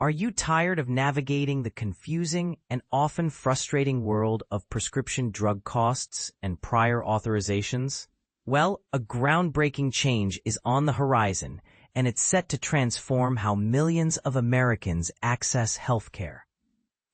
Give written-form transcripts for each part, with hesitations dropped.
Are you tired of navigating the confusing and often frustrating world of prescription drug costs and prior authorizations? Well, a groundbreaking change is on the horizon, and it's set to transform how millions of Americans access healthcare.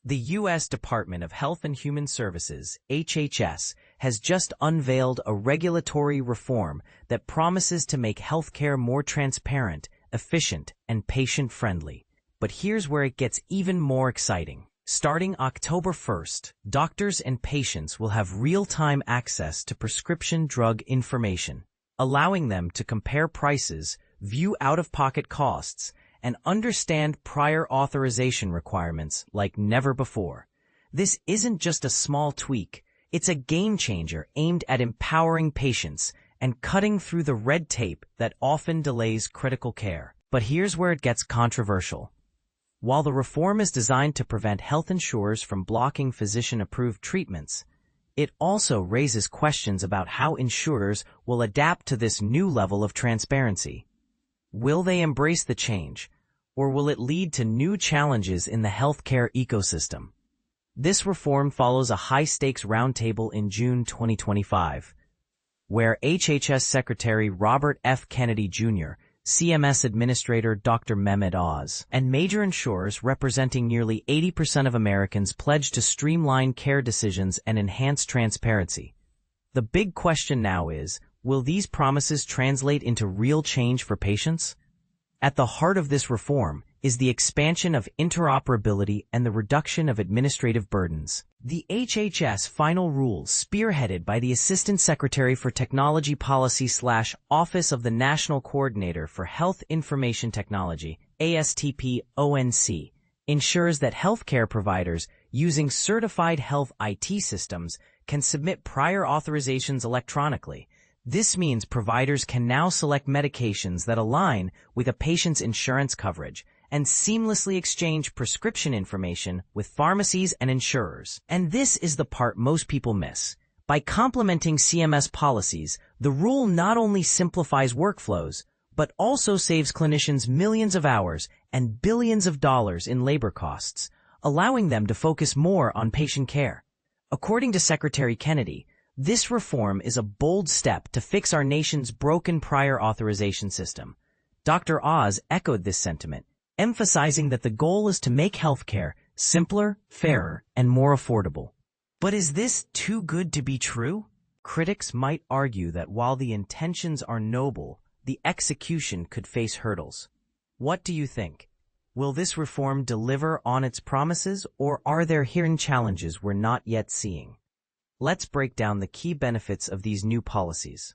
The U.S. Department of Health and Human Services, HHS, has just unveiled a regulatory reform that promises to make healthcare more transparent, efficient, and patient-friendly. But here's where it gets even more exciting. Starting October 1st, doctors and patients will have real-time access to prescription drug information, allowing them to compare prices, view out-of-pocket costs, and understand prior authorization requirements like never before. This isn't just a small tweak, it's a game-changer aimed at empowering patients and cutting through the red tape that often delays critical care. But here's where it gets controversial. While the reform is designed to prevent health insurers from blocking physician-approved treatments, it also raises questions about how insurers will adapt to this new level of transparency. Will they embrace the change, or will it lead to new challenges in the healthcare ecosystem? This reform follows a high-stakes roundtable in June 2025, where HHS Secretary Robert F. Kennedy Jr., CMS Administrator Dr. Mehmet Oz, and major insurers representing nearly 80% of Americans pledged to streamline care decisions and enhance transparency. The big question now is, will these promises translate into real change for patients? At the heart of this reform is the expansion of interoperability and the reduction of administrative burdens. The HHS final rule, spearheaded by the Assistant Secretary for Technology Policy / Office of the National Coordinator for Health Information Technology, ASTP-ONC, ensures that healthcare providers using certified health IT systems can submit prior authorizations electronically. This means providers can now select medications that align with a patient's insurance coverage and seamlessly exchange prescription information with pharmacies and insurers. And this is the part most people miss. By complementing CMS policies, the rule not only simplifies workflows, but also saves clinicians millions of hours and billions of dollars in labor costs, allowing them to focus more on patient care. According to Secretary Kennedy, this reform is a bold step to fix our nation's broken prior authorization system. Dr. Oz echoed this sentiment, emphasizing that the goal is to make healthcare simpler, fairer, and more affordable. But is this too good to be true? Critics might argue that while the intentions are noble, the execution could face hurdles. What do you think? Will this reform deliver on its promises, or are there hidden challenges we're not yet seeing? Let's break down the key benefits of these new policies.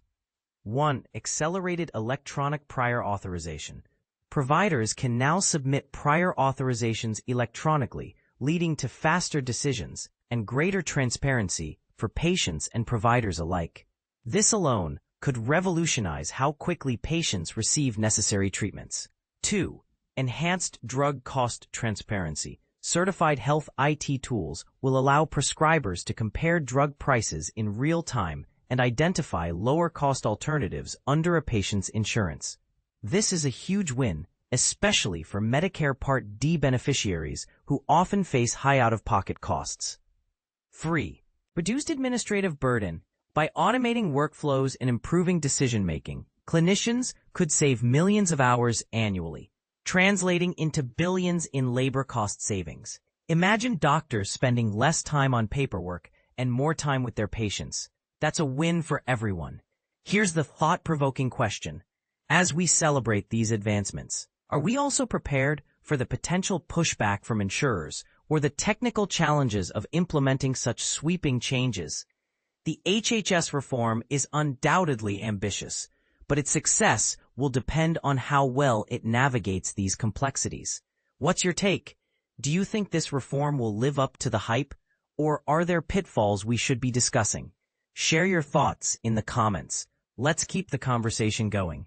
1. Accelerated electronic prior authorization. Providers can now submit prior authorizations electronically, leading to faster decisions and greater transparency for patients and providers alike. This alone could revolutionize how quickly patients receive necessary treatments. 2. Enhanced drug cost transparency. Certified health IT tools will allow prescribers to compare drug prices in real time and identify lower-cost alternatives under a patient's insurance. This is a huge win, especially for Medicare Part D beneficiaries who often face high out-of-pocket costs. 3. Reduced administrative burden. By automating workflows and improving decision-making, clinicians could save millions of hours annually, translating into billions in labor cost savings. Imagine doctors spending less time on paperwork and more time with their patients. That's a win for everyone. Here's the thought-provoking question. As we celebrate these advancements, are we also prepared for the potential pushback from insurers or the technical challenges of implementing such sweeping changes? The HHS reform is undoubtedly ambitious, but its success will depend on how well it navigates these complexities. What's your take? Do you think this reform will live up to the hype, or are there pitfalls we should be discussing? Share your thoughts in the comments. Let's keep the conversation going.